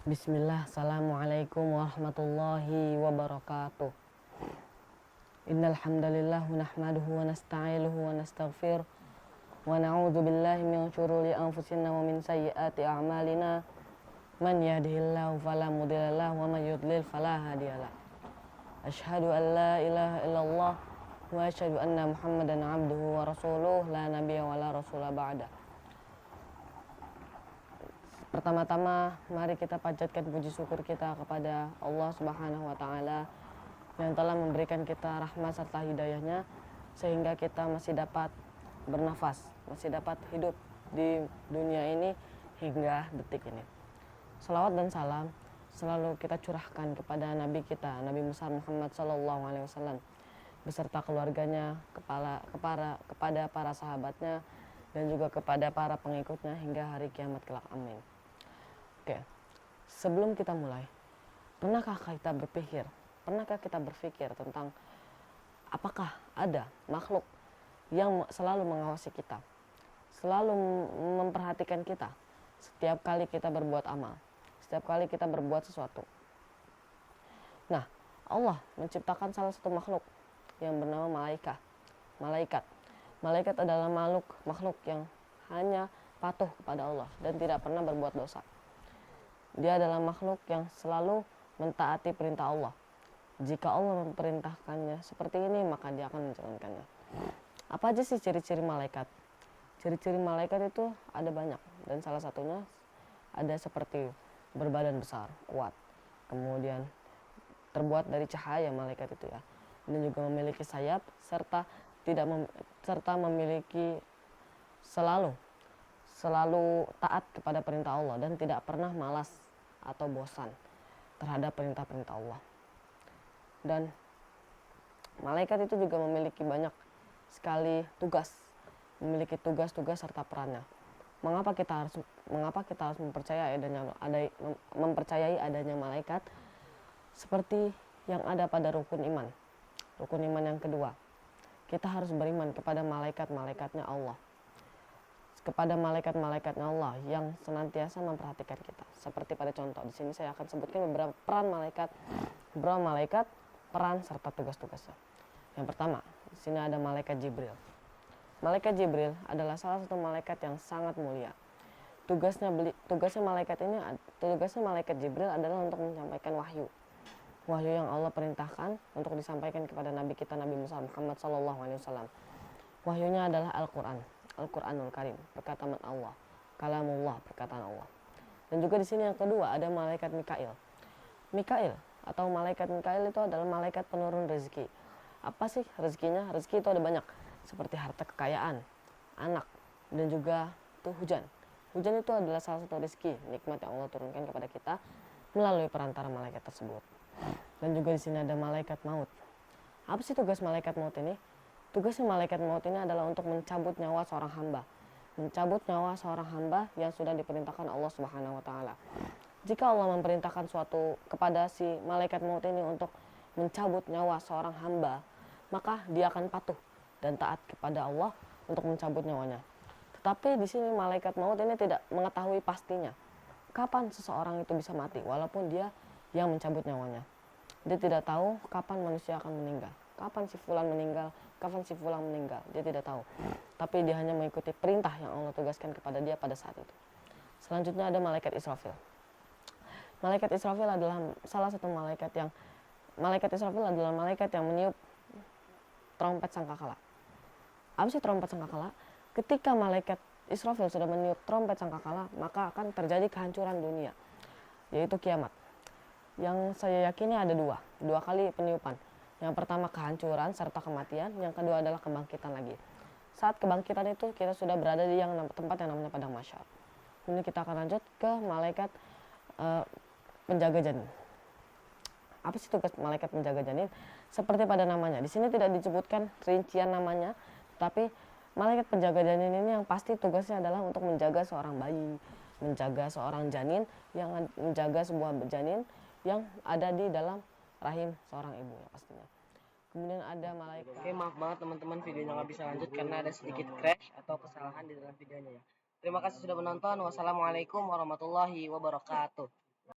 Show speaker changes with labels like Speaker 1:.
Speaker 1: Bismillah, Assalamualaikum warahmatullahi wabarakatuh. Innal hamdalillah nahmaduhu wa nasta'inuhu wa nastaghfiruh wa na'udzu billahi min syururi anfusina wa min sayyiati a'malina. Man yahdihillahu fala mudhillalah wa man yudlil fala hadiyalah. Asyhadu an la ilaha illallah wa asyhadu anna Muhammadan abduhu wa rasuluh la nabiyya wa la rasula ba'da. Pertama-tama, mari kita panjatkan puji syukur kita kepada Allah Subhanahu wa Ta'ala yang telah memberikan kita rahmat serta hidayahnya sehingga kita masih dapat bernafas, masih dapat hidup di dunia ini hingga detik ini. Salawat dan salam selalu kita curahkan kepada Nabi kita, Nabi besar Muhammad Sallallahu Alaihi Wasallam beserta keluarganya, kepada para sahabatnya dan juga kepada para pengikutnya hingga hari kiamat kelak. Amin. Oke, sebelum kita mulai, pernahkah kita berpikir tentang apakah ada makhluk yang selalu mengawasi kita, selalu memperhatikan kita setiap kali kita berbuat amal, setiap kali kita berbuat sesuatu. Nah, Allah menciptakan salah satu makhluk yang bernama malaikat. Malaikat adalah makhluk yang hanya patuh kepada Allah dan tidak pernah berbuat dosa. Dia adalah makhluk yang selalu mentaati perintah Allah. Jika Allah memerintahkannya seperti ini, maka dia akan menjalankannya. Apa aja sih ciri-ciri malaikat? Ciri-ciri malaikat itu ada banyak, dan salah satunya ada seperti berbadan besar, kuat, kemudian terbuat dari cahaya malaikat itu ya, dan juga memiliki sayap serta memiliki selalu taat kepada perintah Allah dan tidak pernah malas atau bosan terhadap perintah-perintah Allah. Dan malaikat itu juga memiliki banyak sekali memiliki tugas-tugas serta perannya. Mengapa kita harus mempercayai adanya malaikat seperti yang ada pada rukun iman. Rukun iman yang kedua, kita harus beriman kepada malaikat-malaikatnya Allah, kepada malaikat-malaikatnya Allah yang senantiasa memperhatikan kita. Seperti pada contoh di sini saya akan sebutkan beberapa malaikat, peran serta tugas-tugasnya. Yang pertama, di sini ada malaikat Jibril. Malaikat Jibril adalah salah satu malaikat yang sangat mulia. Tugasnya malaikat Jibril adalah untuk menyampaikan wahyu yang Allah perintahkan untuk disampaikan kepada Nabi kita, Nabi Muhammad SAW. Wahyunya adalah Al-Quranul Karim, perkataan Allah, kalamullah, perkataan Allah. Dan juga di sini yang kedua ada malaikat Mikail. Malaikat Mikail itu adalah malaikat penurun rezeki. Apa sih rezekinya? Rezeki itu ada banyak, seperti harta kekayaan, anak, dan juga tuh hujan. Hujan itu adalah salah satu rezeki, nikmat yang Allah turunkan kepada kita melalui perantara malaikat tersebut. Dan juga di sini ada malaikat maut. Apa sih tugas malaikat maut ini? Tugasnya malaikat maut ini adalah untuk mencabut nyawa seorang hamba. Mencabut nyawa seorang hamba yang sudah diperintahkan Allah Subhanahu wa Ta'ala. Jika Allah memerintahkan suatu kepada si malaikat maut ini untuk mencabut nyawa seorang hamba, maka dia akan patuh dan taat kepada Allah untuk mencabut nyawanya. Tetapi di sini malaikat maut ini tidak mengetahui pastinya kapan seseorang itu bisa mati, walaupun dia yang mencabut nyawanya. Dia tidak tahu kapan manusia akan meninggal. Kapan si fulan meninggal, dia tidak tahu. Tapi dia hanya mengikuti perintah yang Allah tugaskan kepada dia pada saat itu. Selanjutnya ada malaikat Israfil. Malaikat Israfil adalah salah satu malaikat yang meniup trompet sangkakala. Apa sih trompet sangkakala? Ketika malaikat Israfil sudah meniup trompet sangkakala, maka akan terjadi kehancuran dunia, yaitu kiamat. Yang saya yakini ada dua kali peniupan. Yang pertama kehancuran serta kematian, yang kedua adalah kebangkitan lagi. Saat kebangkitan itu kita sudah berada di tempat yang namanya padang mahsyar. Ini kita akan lanjut ke malaikat penjaga janin. Apa sih tugas malaikat penjaga janin? Seperti pada namanya, di sini tidak disebutkan rincian namanya, tapi malaikat penjaga janin ini yang pasti tugasnya adalah untuk menjaga seorang bayi, menjaga seorang janin, menjaga sebuah janin yang ada di dalam rahim seorang ibu ya pastinya. Kemudian ada malaikat. Oke, maaf banget teman-teman, videonya nggak bisa lanjut karena ada sedikit crash atau kesalahan di dalam videonya ya. Terima kasih sudah menonton. Wassalamualaikum warahmatullahi wabarakatuh.